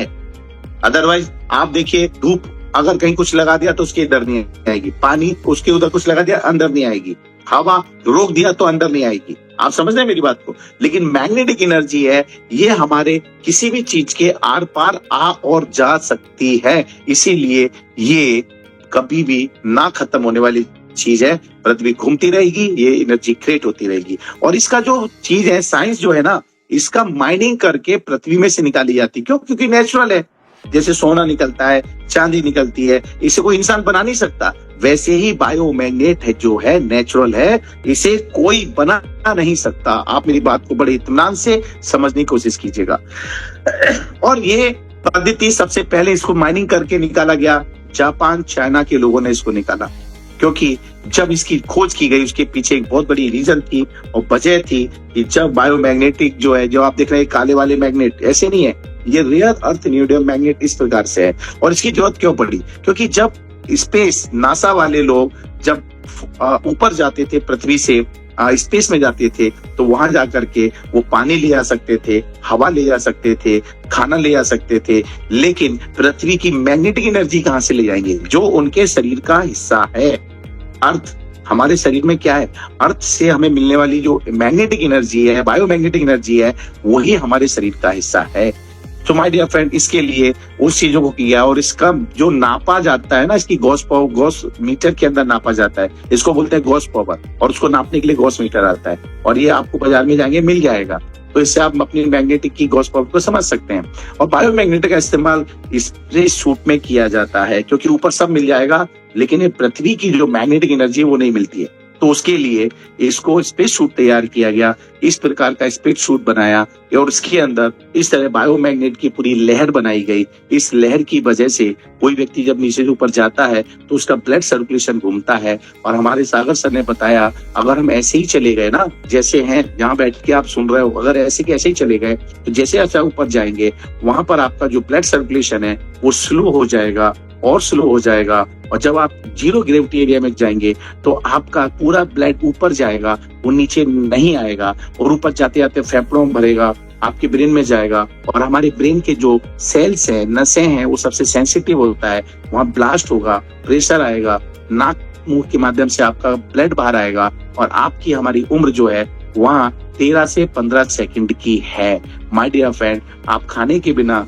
अदरवाइज आप देखिए, धूप अगर कहीं कुछ लगा दिया तो उसके इधर नहीं आएगी, पानी उसके उधर कुछ लगा दिया अंदर नहीं आएगी, हवा रोक दिया तो अंदर नहीं आएगी। आप समझ रहे हैं मेरी बात को? लेकिन मैग्नेटिक एनर्जी है, ये हमारे किसी भी चीज के आर पार आ और जा सकती है, इसीलिए ये कभी भी ना खत्म होने वाली चीज है। पृथ्वी घूमती रहेगी, ये एनर्जी क्रिएट होती रहेगी। और इसका जो चीज है, साइंस जो है ना, इसका माइनिंग करके पृथ्वी में से निकाली जाती है। क्यों? क्योंकि नेचुरल है। जैसे सोना निकलता है, चांदी निकलती है, इसे कोई इंसान बना नहीं सकता, वैसे ही बायोमैग्नेट है जो है नेचुरल है, इसे कोई बना नहीं सकता। आप मेरी बात को बड़े इत्मीनान से समझने की कोशिश कीजिएगा। और ये पद्धति सबसे पहले इसको माइनिंग करके निकाला गया, जापान चाइना के लोगों ने इसको निकाला, क्योंकि जब इसकी खोज की गई उसके पीछे एक बहुत बड़ी रीजन थी और वजह थी कि जब बायोमैग्नेटिक जो है, जो आप देख रहे हैं काले वाले मैग्नेट, ऐसे नहीं है, ये रेयर अर्थ न्यूडियम मैग्नेट इस प्रकार से है। और इसकी जरूरत क्यों पड़ी? क्योंकि जब स्पेस नासा वाले लोग जब ऊपर जाते थे, पृथ्वी से स्पेस में जाते थे, तो वहां जाकर के वो पानी ले आ सकते थे, हवा ले जा सकते थे, खाना ले आ सकते थे, लेकिन पृथ्वी की मैग्नेटिक एनर्जी कहां से ले जाएंगे? जो उनके शरीर का हिस्सा है। अर्थ हमारे शरीर में क्या है? अर्थ से हमें मिलने वाली जो मैग्नेटिक एनर्जी है, बायोमैग्नेटिक एनर्जी है, वही हमारे शरीर का हिस्सा है। तो माय डियर फ्रेंड, इसके लिए उस चीजों को किया, और इसका जो नापा जाता है ना, इसकी गॉस मीटर के अंदर नापा जाता है, इसको बोलते हैं गॉस पावर, और उसको नापने के लिए गॉस मीटर आता है, और ये आपको बाजार में जाएंगे मिल जाएगा। तो इससे आप अपनी मैग्नेटिक की गॉस पावर को समझ सकते हैं। और बायोमैग्नेटिक का इस्तेमाल स्पेस सूट में किया जाता है, क्योंकि ऊपर सब मिल जाएगा, लेकिन ये पृथ्वी की जो मैग्नेटिक एनर्जी है वो नहीं मिलती है। तो उसके लिए इसको स्पेस सूट तैयार किया गया, इस प्रकार का स्पेस सूट बनाया, और इसके अंदर इस तरह बायोमैग्नेट की पूरी लहर बनाई गई। इस लहर की वजह से कोई व्यक्ति जब नीचे से ऊपर जाता है तो उसका ब्लड सर्कुलेशन घूमता है। और हमारे सागर सर ने बताया, अगर हम ऐसे ही चले गए ना, जैसे हैं जहाँ बैठ के आप सुन रहे हो, अगर ऐसे के ऐसे ही चले गए तो जैसे ऐसा ऊपर जाएंगे, वहां पर आपका जो ब्लड सर्कुलेशन है वो स्लो हो जाएगा और स्लो हो जाएगा, और जब आप जीरो ग्रेविटी एरिया में जाएंगे तो आपका पूरा ब्लड ऊपर जाएगा, वो नीचे नहीं आएगा, और ऊपर जाते जाते फेफड़ों में भरेगा, आपके ब्रेन में जाएगा, और हमारे ब्रेन के जो सेल्स हैं, नसें हैं, वो सबसे सेंसिटिव होता है, वहां ब्लास्ट होगा, प्रेशर आएगा, नाक मुंह के माध्यम से आपका ब्लड बाहर आएगा, और आपकी हमारी उम्र जो है वहां 13 से 15 सेकंड की है। माय डियर फ्रेंड, आप खाने के बिना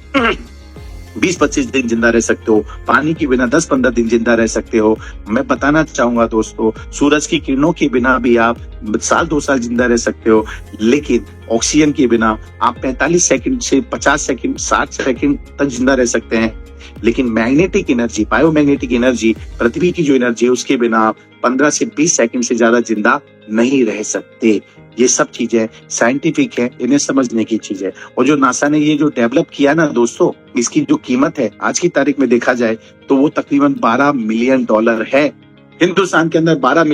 20-25 दिन जिंदा रह सकते हो, पानी के बिना 10-15 दिन जिंदा रह सकते हो। मैं बताना चाहूंगा दोस्तों, सूरज की किरणों के बिना भी आप 1-2 साल जिंदा रह सकते हो, लेकिन ऑक्सीजन के बिना आप 45 सेकंड से 50 सेकंड 60 सेकंड तक जिंदा रह सकते हैं। लेकिन मैग्नेटिक एनर्जी, बायोमैग्नेटिक एनर्जी, पृथ्वी की जो एनर्जी है, उसके बिना आप 15 से 20 सेकंड से ज्यादा जिंदा नहीं रह सकते। ये सब चीजें साइंटिफिक है, इन्हें समझने की चीज है। और जो नासा ने ये जो डेवलप किया ना दोस्तों, इसकी जो कीमत है आज की तारीख में देखा जाए तो वो तकरीबन $12 मिलियन है। हिंदुस्तान के अंदर 12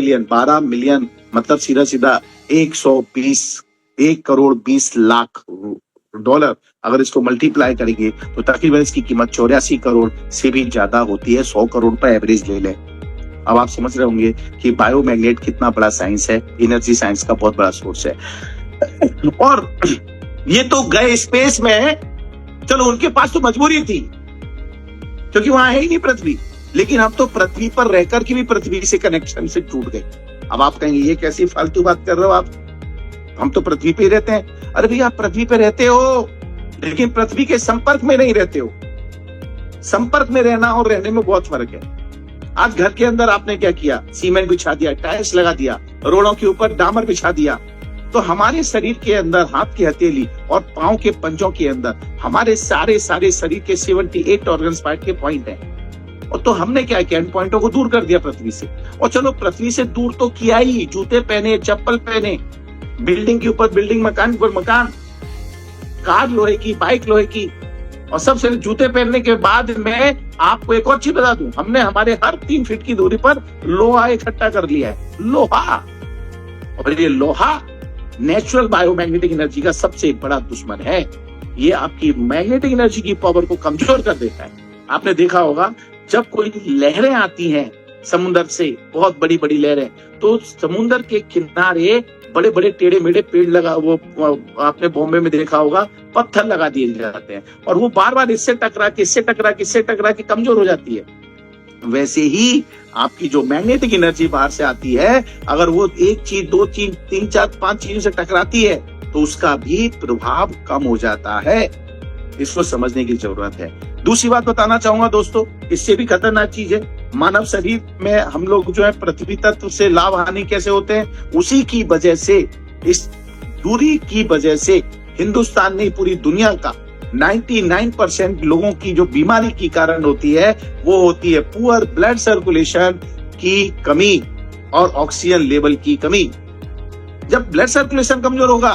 मिलियन मतलब सीधा सीधा 1 करोड़ 20 लाख डॉलर। अगर इसको मल्टीप्लाई करेंगे तो तकरीबन इसकी कीमत 84 करोड़ से भी ज्यादा होती है। 100 करोड़ पर एवरेज ले लें। अब आप समझ रहे होंगे कि बायोमैग्नेट कितना बड़ा साइंस है, एनर्जी साइंस का बहुत बड़ा सोर्स है। और ये तो गए स्पेस में, चलो उनके पास तो मजबूरी थी क्योंकि वहां है ही नहीं पृथ्वी, लेकिन हम तो पृथ्वी पर रहकर के भी पृथ्वी से कनेक्शन से टूट गए। अब आप कहेंगे ये कैसी फालतू बात कर रहे हो आप, हम तो पृथ्वी पे रहते हैं। अरे भैया, आप पृथ्वी पे रहते हो लेकिन पृथ्वी के संपर्क में नहीं रहते हो। संपर्क में रहना और रहने में बहुत फर्क है। आज घर के अंदर आपने क्या किया? सीमेंट बिछा दिया, टाइल्स लगा दिया, रोडों के ऊपर डामर बिछा दिया। तो हमारे शरीर के अंदर हाथ की हथेली और पांव के पंजों के अंदर हमारे सारे शरीर के 78 ऑर्गन पार्ट के पॉइंट हैं। और तो हमने क्या किया? इन पॉइंटों को दूर कर दिया पृथ्वी से। और चलो पृथ्वी से दूर तो किया ही, जूते पहने, चप्पल पहने, बिल्डिंग के ऊपर बिल्डिंग, मकान पर मकान, कार लोहे की, बाइक लोहे की, और सबसे जूते पहनने के बाद मैं आपको एक और चीज बता दूं, हमने हमारे हर 3 फीट की दूरी पर लोहा इकट्ठा कर लिया है। लोहा, और ये लोहा नेचुरल बायोमैग्नेटिक एनर्जी का सबसे बड़ा दुश्मन है। ये आपकी मैग्नेटिक एनर्जी की पावर को कमजोर कर देता है। आपने देखा होगा जब कोई लहरें आती हैं समुद्र से, बहुत बड़ी बड़ी लहरें, तो समुद्र के किनारे बड़े बड़े टेढ़े मेढ़े पेड़ लगा, वो आपने बॉम्बे में देखा होगा, पत्थर लगा दिए जाते हैं और वो बार बार इससे टकरा के कमजोर हो जाती है। वैसे ही आपकी जो मैग्नेटिक एनर्जी बाहर से आती है, अगर वो एक चीज, दो चीज, तीन चार पांच चीजों से टकराती है तो उसका भी प्रभाव कम हो जाता है। इसको समझने की जरूरत है। दूसरी बात बताना चाहूंगा दोस्तों, इससे भी खतरनाक चीज है, मानव शरीर में हम लोग जो है पृथ्वी तत्व से लाभ हानि कैसे होते हैं, उसी की वजह से, इस दूरी की वजह से हिंदुस्तान नहीं पूरी दुनिया का 99% लोगों की जो बीमारी की कारण होती है वो होती है पुअर ब्लड सर्कुलेशन की कमी और ऑक्सीजन लेवल की कमी। जब ब्लड सर्कुलेशन कमजोर होगा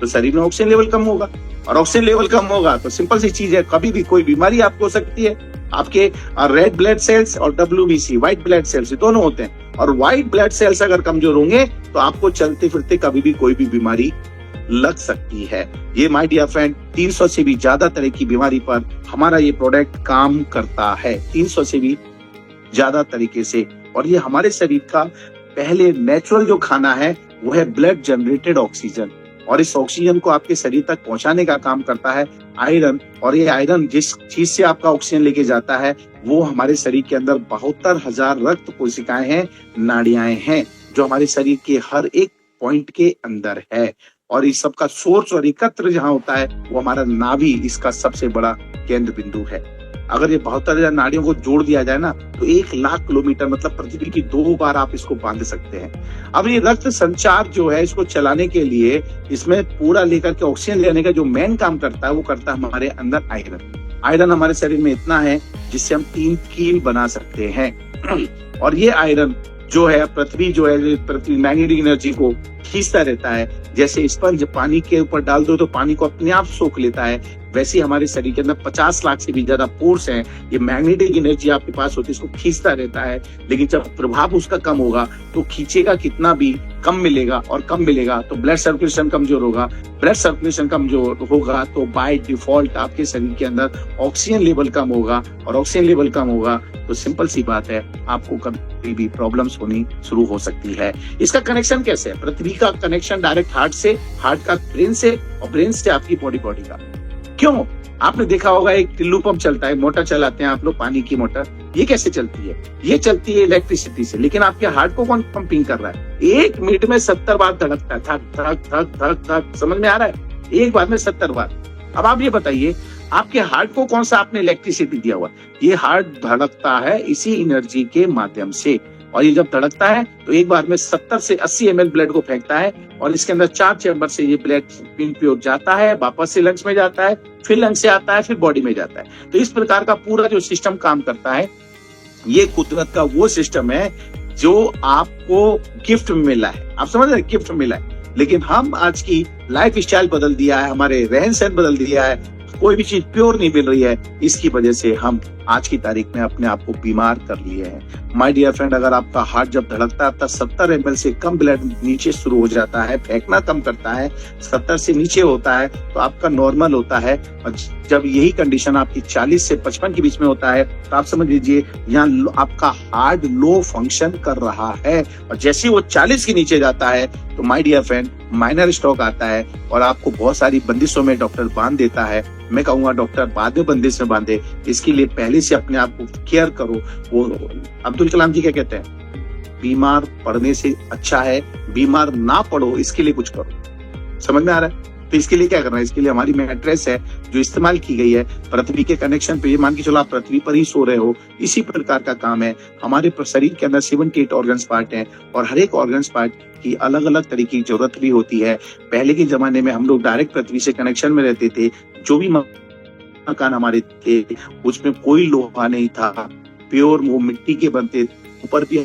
तो शरीर में ऑक्सीजन लेवल कम होगा, और ऑक्सीजन लेवल कम होगा तो सिंपल सी चीज है, कभी भी कोई बीमारी आपको हो सकती है। आपके रेड ब्लड सेल्स और WBC व्हाइट ब्लड सेल्स दोनों होते हैं, और व्हाइट ब्लड सेल्स अगर कमजोर होंगे तो आपको चलते फिरते कभी भी कोई भी बीमारी लग सकती है। ये माय डियर फ्रेंड 300 से भी ज्यादा तरह की बीमारी पर हमारा ये प्रोडक्ट काम करता है, 300 से भी ज्यादा तरीके से। और ये हमारे शरीर का पहले नेचुरल जो खाना है वो है ब्लड जनरेटेड ऑक्सीजन, और इस ऑक्सीजन को आपके शरीर तक पहुंचाने का काम करता है आयरन। और ये आयरन जिस चीज से आपका ऑक्सीजन लेके जाता है वो हमारे शरीर के अंदर 72,000 रक्त कोशिकाएं हैं, नाड़ियां हैं, जो हमारे शरीर के हर एक पॉइंट के अंदर है। और इस सब का सोर्स और एकत्र जहां होता है वो हमारा नाभि इसका सबसे बड़ा केंद्र बिंदु है। अगर ये 72,000 नाड़ियों को जोड़ दिया जाए ना तो 1,00,000 किलोमीटर मतलब पृथ्वी की 2 बार आप इसको बांध सकते हैं। अब ये रक्त संचार जो है इसको चलाने के लिए, इसमें पूरा लेकर के ऑक्सीजन लेने का जो मेन काम करता है वो करता है हमारे अंदर आयरन। आयरन हमारे शरीर में इतना है जिससे हम 3 कील बना सकते हैं। और ये आयरन जो है पृथ्वी मैग्नेटिक एनर्जी को खींचता रहता है। जैसे स्पंज पानी के ऊपर डाल दो तो पानी को अपने आप सोख लेता है, वैसे हमारे शरीर के अंदर 50 लाख से भी ज्यादा पोर्स हैं। ये मैग्नेटिक एनर्जी आपके पास होती है, इसको खींचता रहता है। लेकिन जब प्रभाव उसका कम होगा तो खींचेगा कितना भी कम मिलेगा, और कम मिलेगा तो ब्लड सर्कुलेशन कमजोर होगा। ब्लड सर्कुलेशन कमजोर होगा तो बाय डिफॉल्ट आपके शरीर के अंदर ऑक्सीजन लेवल कम होगा, और ऑक्सीजन लेवल कम होगा तो सिंपल सी बात है आपको कभी भी प्रॉब्लम्स होनी शुरू हो सकती है। इसका कनेक्शन कैसे है? पृथ्वी का कनेक्शन डायरेक्ट हार्ट से, हार्ट का ब्रेन से, और ब्रेन से आपकी बॉडी का। क्यों? आपने देखा होगा एक टिल्लू पंप चलता है, मोटर चलाते हैं आप लोग, पानी की मोटर। ये कैसे चलती है? ये चलती है इलेक्ट्रिसिटी से। लेकिन आपके हार्ट को कौन पंपिंग कर रहा है? 1 मिनट में 70 बार धड़कता है, थक थक थक थक थक। समझ में आ रहा है? एक बार में 70 बार। अब आप ये बताइए आपके हार्ट को कौन सा आपने इलेक्ट्रिसिटी दिया हुआ? ये हार्ट धड़कता है इसी एनर्जी के माध्यम से, और ये जब धड़कता है तो एक बार में 70 से 80 ml ब्लड को फेंकता है, और इसके अंदर 4 चैम्बर से ये ब्लड पिंक जाता है, वापस से लंग्स में जाता है, फिर लंग्स से आता है, फिर बॉडी में जाता है। तो इस प्रकार का पूरा जो सिस्टम काम करता है, ये कुदरत का वो सिस्टम है जो आपको गिफ्ट में मिला है। आप समझ रहे हैं? गिफ्ट मिला है। लेकिन हम आज की लाइफ स्टाइल बदल दिया है, हमारे रहन सहन बदल दिया है, कोई भी चीज प्योर नहीं मिल रही है। इसकी वजह से हम आज की तारीख में अपने आप को बीमार कर लिए हैं। माय डियर फ्रेंड, अगर आपका हार्ट जब धड़कता है तब 70 ml से कम ब्लड नीचे शुरू हो जाता है, फेंकना कम करता है, 70 से नीचे होता है तो आपका नॉर्मल होता है। और जब यही कंडीशन आपकी 40 से 55 के बीच में होता है तो आप समझ लीजिए यहाँ आपका हार्ट लो फंक्शन कर रहा है। और जैसे वो 40 के नीचे जाता है तो my dear friend minor stroke आता है, और आपको बहुत सारी बंदिशों में डॉक्टर बांध देता है। मैं कहूंगा डॉक्टर बाद में बंदिश में बांधे, इसके लिए पहले से अपने आप को केयर करो। वो अब्दुल कलाम जी क्या कहते हैं? बीमार पड़ने से अच्छा है बीमार ना पड़ो, इसके लिए कुछ करो। समझ में आ रहा है? तो इसके लिए क्या करना है? इसके लिए हमारी मैट्रेस है जो इस्तेमाल की गई है पृथ्वी के कनेक्शन पे। मान के चलो आप पृथ्वी पर ही सो रहे हो, इसी प्रकार का काम है। हमारे शरीर के अंदर 78 ऑर्गन्स पार्ट हैं, और हर एक ऑर्गन्स पार्ट की अलग अलग तरीके की जरूरत भी होती है। पहले के जमाने में हम लोग डायरेक्ट पृथ्वी से कनेक्शन में रहते थे। जो भी मकान हमारे थे उसमें कोई लोहा नहीं था, प्योर वो मिट्टी के बनते, ऊपर भी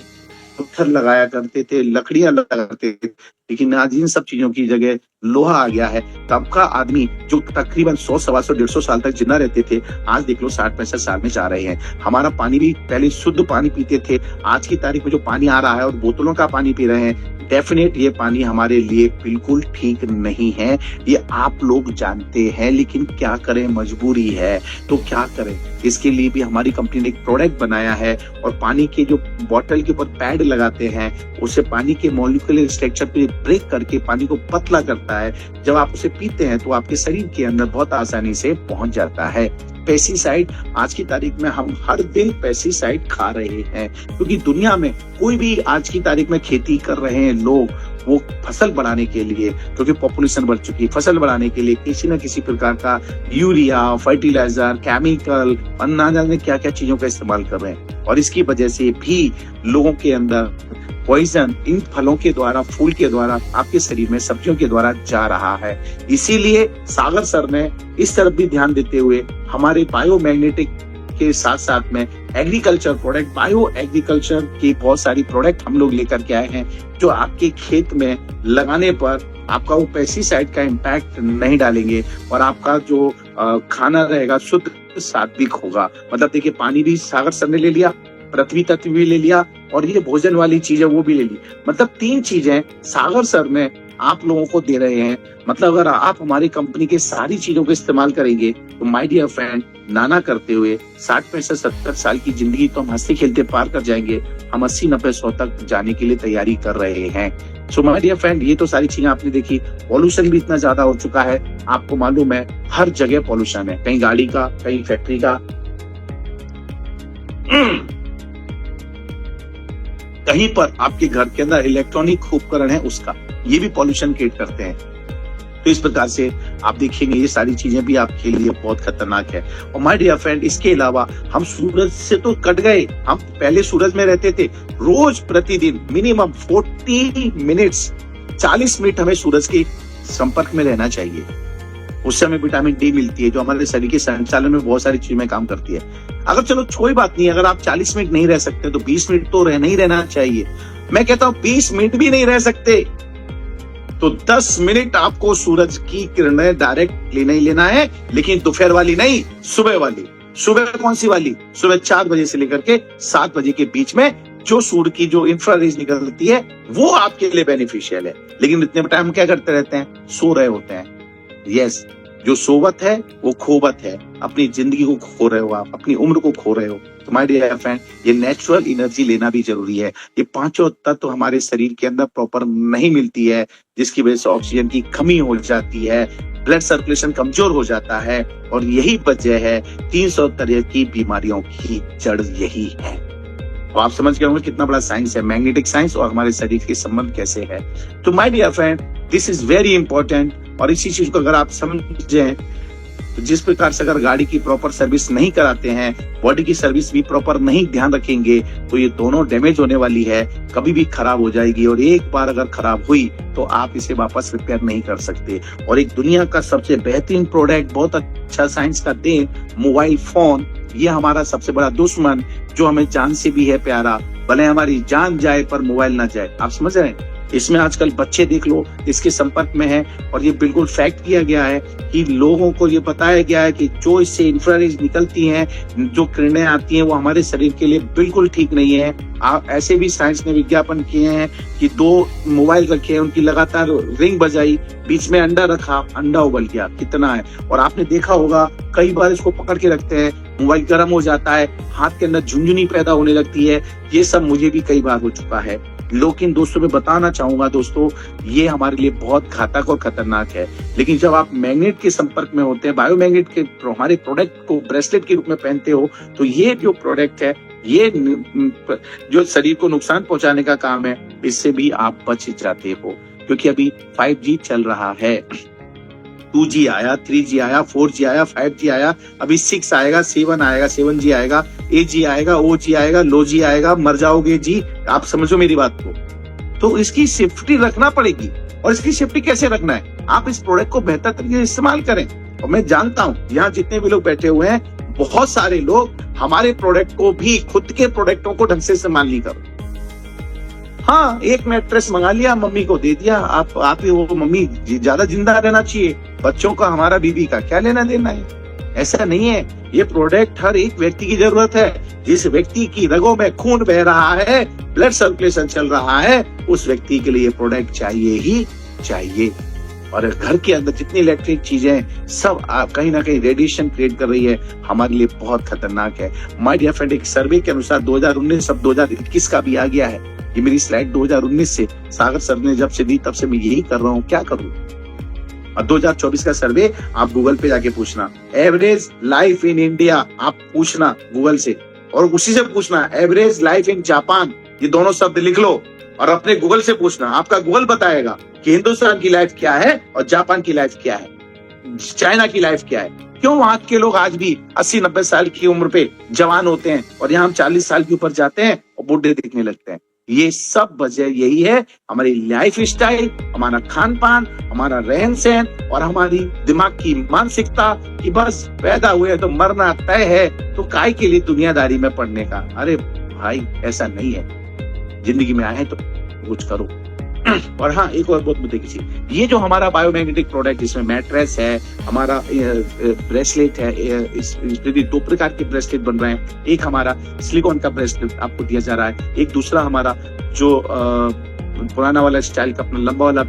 पत्थर लगाया करते थे, लकड़ियां लगाया करते थे। लेकिन आज इन सब चीजों की जगह लोहा आ गया है। तब का आदमी जो तकरीबन 100, 125, 150 साल तक जिंदा रहते थे, आज देख लो 60-65 साल में जा रहे हैं। हमारा पानी भी पहले शुद्ध पानी पीते थे, आज की तारीख में जो पानी आ रहा है और बोतलों का पानी पी रहे हैं, डेफिनेट ये पानी हमारे लिए बिल्कुल ठीक नहीं है। ये आप लोग जानते हैं, लेकिन क्या करें, मजबूरी है। तो क्या करें, इसके लिए भी हमारी कंपनी ने एक प्रोडक्ट बनाया है और पानी के जो बॉटल के ऊपर पैड लगाते हैं, उससे पानी के मॉलिक्यूलर स्ट्रक्चर पे ब्रेक करके पानी को पतला करता है। जब आप उसे पीते हैं तो आपके शरीर के अंदर बहुत आसानी से पहुंच जाता है। पेस्टिसाइड, आज की तारीख में हम हर दिन पेस्टिसाइड खा रहे हैं, क्योंकि दुनिया में कोई भी आज की तारीख में खेती कर रहे हैं लोग, वो फसल बढ़ाने के लिए, क्योंकि पॉपुलेशन बढ़ चुकी है, फसल बढ़ाने के लिए किसी न किसी प्रकार का यूरिया, फर्टिलाइजर, केमिकल, ना जाने क्या क्या चीजों का इस्तेमाल कर रहे हैं। और इसकी वजह से भी लोगों के अंदर पॉइजन इन फलों के द्वारा, फूल के द्वारा, आपके शरीर में सब्जियों के द्वारा जा रहा है। इसीलिए सागर सर ने इस तरफ भी ध्यान देते हुए हमारे बायोमैग्नेटिक के साथ साथ में एग्रीकल्चर प्रोडक्ट, बायो एग्रीकल्चर की बहुत सारी प्रोडक्ट हम लोग लेकर के आए हैं, जो आपके खेत में लगाने पर आपका वो पेस्टिसाइड का इम्पैक्ट नहीं डालेंगे और आपका जो खाना रहेगा शुद्ध सात्विक होगा। मतलब देखिए, पानी भी सागर सर ने ले लिया, पृथ्वी तत्व भी ले लिया और ये भोजन वाली चीजें वो भी ले ली। मतलब 3 चीजें सागर सर ने आप लोगों को दे रहे हैं। मतलब अगर आप हमारी कंपनी के सारी चीजों का इस्तेमाल करेंगे तो माय डियर फ्रेंड, नाना करते हुए 60, 65, 70 साल की जिंदगी तो हम हंसते खेलते पार कर जाएंगे। हम 80, 90, 100 तक जाने के लिए तैयारी कर रहे हैं। सो माय डियर फ्रेंड, ये तो सारी चीजें आपने देखी। पॉल्यूशन भी इतना ज्यादा हो चुका है, आपको मालूम है, हर जगह पॉल्यूशन है, कहीं गाड़ी का, कहीं फैक्ट्री का, कहीं पर आपके घर के अंदर इलेक्ट्रॉनिक उपकरण है उसका, ये भी पॉल्यूशन क्रिएट करते हैं। तो इस प्रकार से आप देखेंगे ये सारी चीजें भी आपके लिए बहुत खतरनाक है। और माय डियर फ्रेंड, इसके अलावा हम सूरज से तो कट गए, हम पहले सूरज में रहते थे, रोज प्रतिदिन मिनिमम 40 मिनट्स, 40 मिनट हमें सूरज के संपर्क में रहना चाहिए। उससे हमें विटामिन डी मिलती है, जो हमारे शरीर के संचालन में बहुत सारी चीजों में काम करती है। अगर चलो कोई बात नहीं, अगर आप 40 मिनट नहीं रह सकते तो 20 मिनट तो रहना चाहिए। मैं कहता हूं 20 मिनट भी नहीं रह सकते तो 10 मिनट आपको सूरज की किरणें डायरेक्ट लेना ही लेना है, लेकिन दोपहर वाली नहीं, सुबह वाली। सुबह कौन सी वाली? सुबह 4 बजे से लेकर के 7 बजे के बीच में जो सूर्य की जो इंफ्रारेज निकलती है वो आपके लिए बेनिफिशियल है। लेकिन इतने टाइम हम क्या करते रहते हैं? सो रहे होते हैं। यस, जो सोवत है वो खोवत है। अपनी जिंदगी को खो रहे हो आप, अपनी उम्र को खो रहे हो। तो माय डियर फ्रेंड, ये नेचुरल एनर्जी लेना भी जरूरी है। ये 5 तत्व हमारे शरीर के अंदर प्रॉपर नहीं मिलती है, जिसकी वजह से ऑक्सीजन की कमी हो जाती है, ब्लड सर्कुलेशन कमजोर हो जाता है, और यही वजह है 300 तरह की बीमारियों की जड़ यही है। तो आप समझ गए होंगे कितना बड़ा साइंस है, मैग्नेटिक साइंस और हमारे शरीर के संबंध कैसे है। तो my dear friend, this is very important. और इसी चीज को अगर आप समझें तो जिस प्रकार से अगर गाड़ी की प्रॉपर सर्विस नहीं कराते हैं, बॉडी की सर्विस भी प्रॉपर नहीं ध्यान रखेंगे, तो ये दोनों डैमेज होने वाली है, कभी भी खराब हो जाएगी। और एक बार अगर खराब हुई तो आप इसे वापस रिपेयर नहीं कर सकते। और एक दुनिया का सबसे बेहतरीन प्रोडक्ट, बहुत अच्छा साइंस का देन, मोबाइल फोन, ये हमारा सबसे बड़ा दुश्मन, जो हमें जान से भी है प्यारा। भले हमारी जान जाए पर मोबाइल ना जाए। आप समझ रहे हैं? इसमें आजकल बच्चे देख लो इसके संपर्क में है, और ये बिल्कुल फैक्ट किया गया है कि लोगों को ये बताया गया है कि जो इससे इंफ्रारेज निकलती हैं, जो किरणें आती हैं, वो हमारे शरीर के लिए बिल्कुल ठीक नहीं है। ऐसे भी साइंस ने विज्ञापन किए हैं कि 2 मोबाइल रखे हैं, उनकी लगातार रिंग बजाई, बीच में अंडा रखा, अंडा उबल गया, कितना है। और आपने देखा होगा कई बार इसको पकड़ के रखते हैं, मोबाइल गर्म हो जाता है, हाथ के अंदर झुनझुनी पैदा होने लगती है। ये सब मुझे भी कई बार हो चुका है। लेकिन दोस्तों, मैं बताना चाहूंगा दोस्तों, ये हमारे लिए बहुत घातक और खतरनाक है। लेकिन जब आप मैग्नेट के संपर्क में होते हैं, बायोमैग्नेट के हमारे प्रोडक्ट को ब्रेसलेट के रूप में पहनते हो, तो ये जो प्रोडक्ट है, ये जो शरीर को नुकसान पहुंचाने का काम है, इससे भी आप बच जाते हो। क्योंकि अभी 5G चल रहा है, 2G आया, 3G आया, 4G आया, 5G आया, अभी 6 आएगा, 7 आएगा, 7G आएगा, 8G आएगा, OG आएगा, LOG आएगा, मर जाओगे जी। आप समझो मेरी बात को। तो इसकी सेफ्टी रखना पड़ेगी। और इसकी सेफ्टी कैसे रखना है? आप इस प्रोडक्ट को बेहतर तरीके से इस्तेमाल करें। और मैं जानता हूं यहाँ जितने भी लोग बैठे हुए हैं, बहुत सारे लोग हमारे प्रोडक्ट को भी, खुद के प्रोडक्टों को ढंग से इस्तेमाल नहीं कर रहे। हाँ, एक मैट्रेस मंगा लिया, मम्मी को दे दिया, आप ही वो मम्मी ज्यादा जिंदा रहना चाहिए, बच्चों का हमारा बीबी का क्या लेना देना है। ऐसा नहीं है, ये प्रोडक्ट हर एक व्यक्ति की जरूरत है। जिस व्यक्ति की रगों में खून बह रहा है, ब्लड सर्कुलेशन चल रहा है, उस व्यक्ति के लिए ये प्रोडक्ट चाहिए ही चाहिए। और घर के अंदर जितनी इलेक्ट्रिक चीजें हैं, सब कहीं ना कहीं रेडिएशन क्रिएट कर रही है, हमारे लिए बहुत खतरनाक है। माय डियर फ्रेंड, एक सर्वे के अनुसार 2019 अब 2021 का भी आ गया है। ये मेरी स्लाइड 2019 से सागर सर ने जब से दी तब से मैं यही कर रहा हूँ, क्या करूँ। और 2024 का सर्वे आप गूगल पे जाके पूछना, एवरेज लाइफ इन इंडिया, आप पूछना गूगल से, और उसी से पूछना एवरेज लाइफ इन जापान, ये दोनों शब्द लिख लो और अपने गूगल से पूछना। आपका गूगल बताएगा कि हिंदुस्तान की लाइफ क्या है और जापान की लाइफ क्या है, चाइना की लाइफ क्या है। क्यों वहां के लोग आज भी 80-90 साल की उम्र पे जवान होते हैं और यहाँ हम 40 साल के ऊपर जाते हैं और बूढ़े दिखने लगते हैं। ये सब वजह यही है, हमारी लाइफ स्टाइल, हमारा खान पान, हमारा रहन सहन और हमारी दिमाग की मानसिकता कि बस पैदा हुए तो मरना तय है, तो काय के लिए दुनियादारी में पड़ने का। अरे भाई, ऐसा नहीं है, जिंदगी में आए तो कुछ करो। और हाँ, एक और बहुत मुद्दे की चीज, ये जो हमारा बायोमैग्नेटिक प्रोडक्ट, जिसमें मैट्रेस है, हमारा ब्रेसलेट है, इसमें 2 प्रकार के ब्रेसलेट बन रहे हैं। एक हमारा सिलिकॉन का ब्रेसलेट आपको दिया जा रहा है, एक दूसरा हमारा जो पुराना वाला स्टाइल का अपना लंबा वाला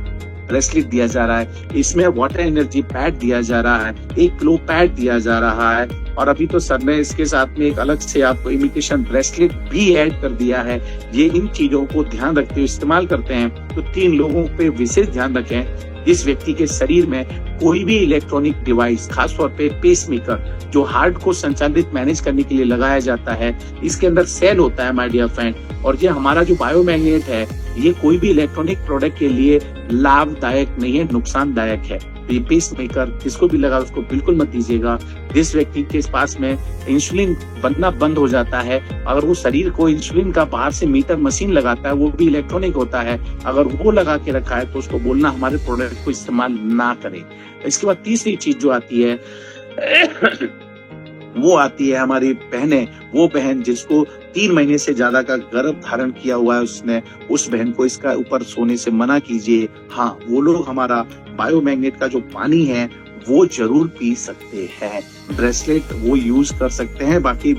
ब्रेसलेट दिया जा रहा है। इसमें वाटर एनर्जी पैड दिया जा रहा है, एक ग्लो पैड दिया जा रहा है, और अभी तो सर ने इसके साथ में एक अलग से आपको इमिटेशन ब्रेसलेट भी ऐड कर दिया है। ये इन चीजों को ध्यान रखते हुए इस्तेमाल करते हैं तो 3 लोगों पे विशेष ध्यान रखें। इस व्यक्ति के शरीर में कोई भी इलेक्ट्रॉनिक डिवाइस, खासतौर पे पेसमेकर, जो हार्ट को संचालित मैनेज करने के लिए लगाया जाता है, इसके अंदर सेल होता है माय डियर फ्रेंड। और ये हमारा जो बायोमैग्नेट है, ये कोई भी इलेक्ट्रॉनिक प्रोडक्ट के लिए लाभदायक नहीं है, नुकसानदायक है। ये पेसमेकर जिसको भी लगा उसको बिल्कुल मत दीजिएगा। जिस व्यक्ति के पास में इंसुलिन बनना बंद हो जाता है, अगर वो शरीर को इंसुलिन का बाहर से मीटर मशीन लगाता है, वो भी इलेक्ट्रॉनिक होता है, अगर वो लगा के रखा है तो उसको बोलना हमारे प्रोडक्ट को इस्तेमाल ना करें। इसके बाद तीसरी चीज जो आती है वो आती है हमारी बहनें, वो बहन जिसको 3 महीने से ज्यादा का गर्भ धारण किया हुआ है उसने, उस बहन को इसका ऊपर सोने से मना कीजिए। हाँ, वो लोग हमारा बायोमैग्नेट का जो पानी है वो जरूर पी सकते हैं, ब्रेसलेट वो यूज कर सकते हैं, बाकी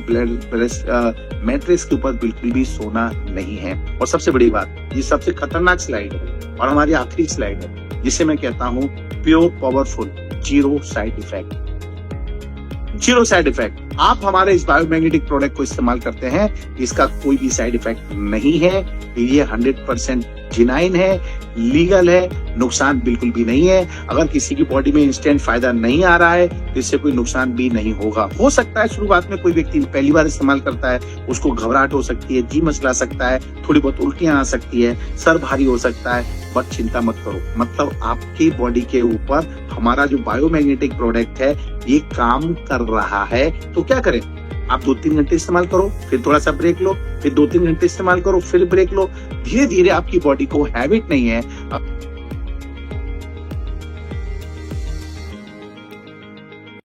मैट्रेस के ऊपर बिल्कुल भी सोना नहीं है। और सबसे बड़ी बात, ये सबसे खतरनाक स्लाइड है और हमारी आखिरी स्लाइड है, जिसे मैं कहता हूँ pure powerful, zero side effect. Zero side effect. आप हमारे इस बायोमैग्नेटिक प्रोडक्ट को इस्तेमाल करते हैं, इसका कोई भी साइड इफेक्ट नहीं है, ये 100% जेन्युइन है, लीगल है, नुकसान बिल्कुल भी नहीं है। अगर किसी की बॉडी में इंस्टेंट फायदा नहीं आ रहा है तो इससे कोई नुकसान भी नहीं होगा। हो सकता है शुरुआत में कोई व्यक्ति पहली बार इस्तेमाल करता है, उसको घबराहट हो सकती है, जी मचला सकता है, थोड़ी बहुत उल्टियां आ सकती है, सर भारी हो सकता है, बट चिंता मत करो। मतलब आपकी बॉडी के ऊपर हमारा जो बायोमैग्नेटिक प्रोडक्ट है ये काम कर रहा है, तो क्या करें, आप 2-3 घंटे इस्तेमाल करो, फिर थोड़ा सा ब्रेक लो, फिर 2-3 घंटे इस्तेमाल करो, फिर ब्रेक लो। धीरे धीरे आपकी बॉडी को हैबिट नहीं है,